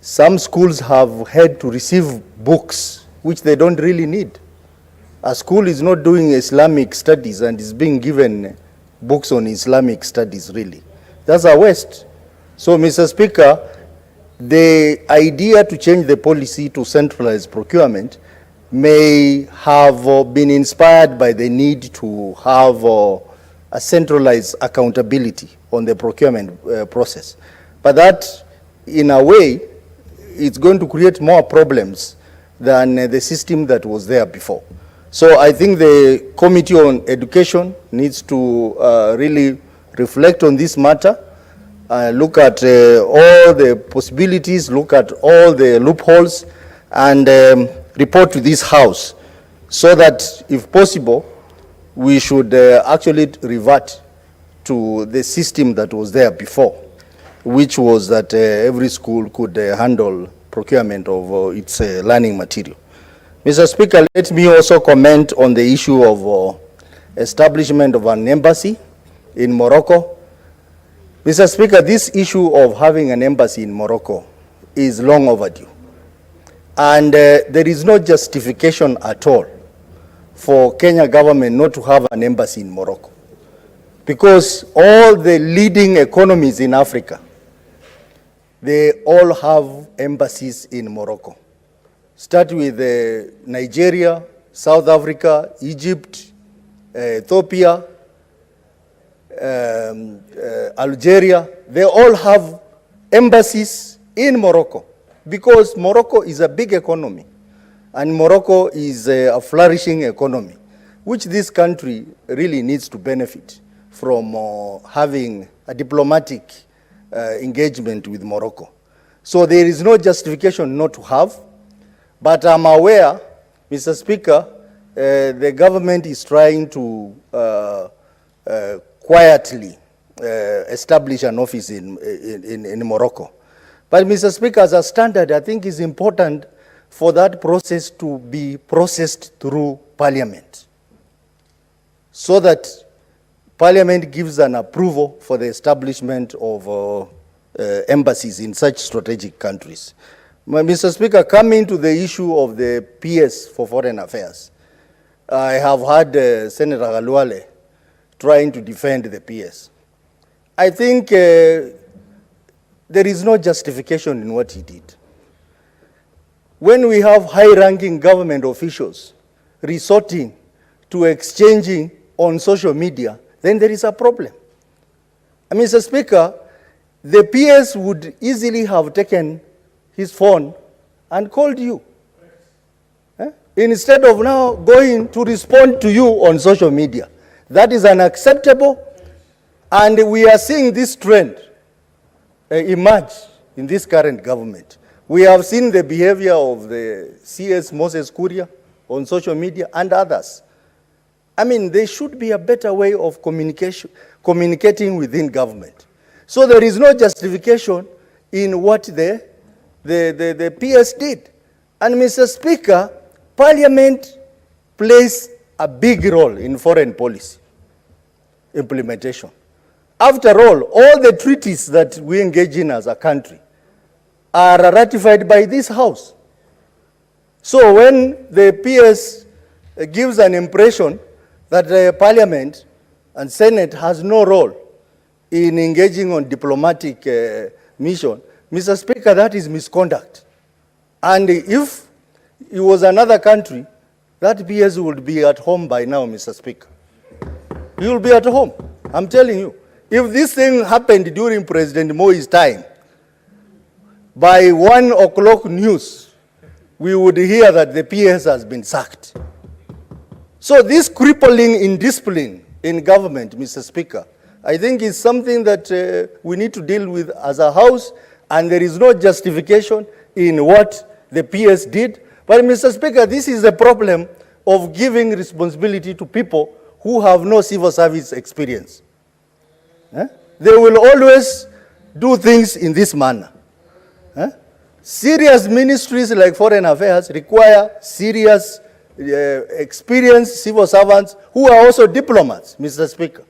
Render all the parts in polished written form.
Some schools have had to receive books which they don't really need. A school is not doing Islamic studies and is being given books on Islamic studies, really. That's a waste. So, Mr. Speaker, the idea to change the policy to centralized procurement may have been inspired by the need to have a centralized accountability on the procurement process. But that, in a way, it's going to create more problems than the system that was there before. So I think the Committee on Education needs to really reflect on this matter, look at all the possibilities, look at all the loopholes, and report to this House so that, if possible, we should actually revert to the system that was there before, which was that every school could handle procurement of its learning material. Mr. Speaker, let me also comment on the issue of establishment of an embassy in Morocco. Mr. Speaker, this issue of having an embassy in Morocco is long overdue. And there is no justification at all for Kenya government not to have an embassy in Morocco. Because all the leading economies in Africa, they all have embassies in Morocco. Start with Nigeria, South Africa, Egypt, Ethiopia, Algeria. They all have embassies in Morocco because Morocco is a big economy and Morocco is a flourishing economy, which this country really needs to benefit from having a diplomatic engagement with Morocco. So there is no justification not to have. But I'm aware, Mr. Speaker, the government is trying to quietly establish an office in Morocco. But, Mr. Speaker, as a standard, I think it's important for that process to be processed through Parliament, so that Parliament gives an approval for the establishment of embassies in such strategic countries. Mr. Speaker, coming to the issue of the PS for Foreign Affairs, I have heard Senator Galwale trying to defend the PS. I think there is no justification in what he did. When we have high-ranking government officials resorting to exchanging on social media, then there is a problem. And Mr. Speaker, the PS would easily have taken his phone and called you. Instead of now going to respond to you on social media. That is unacceptable, and we are seeing this trend emerge in this current government. We have seen the behavior of the CS Moses Kuria on social media and others. I mean, there should be a better way of communicating within government. So there is no justification in what the PS did. And Mr. Speaker, Parliament plays a big role in foreign policy implementation. After all the treaties that we engage in as a country are ratified by this House. So when the PS gives an impression that the Parliament and Senate has no role in engaging on diplomatic mission, Mr. Speaker, that is misconduct. And if it was another country, that PS would be at home by now, Mr. Speaker. He will be at home, I'm telling you. If this thing happened during President Moi's time, by 1 o'clock news, we would hear that the PS has been sacked. So this crippling indiscipline in government, Mr. Speaker, I think is something that we need to deal with as a House, and there is no justification in what the PS did. But, Mr. Speaker, this is a problem of giving responsibility to people who have no civil service experience. They will always do things in this manner. Serious ministries like Foreign Affairs require serious, experienced civil servants who are also diplomats, Mr. Speaker.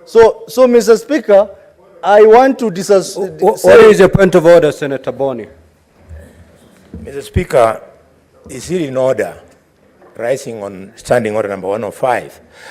So Mr. Speaker, I want to What is your point of order, Senator Boni? Mr. Speaker, is it in order, rising on Standing Order number 105,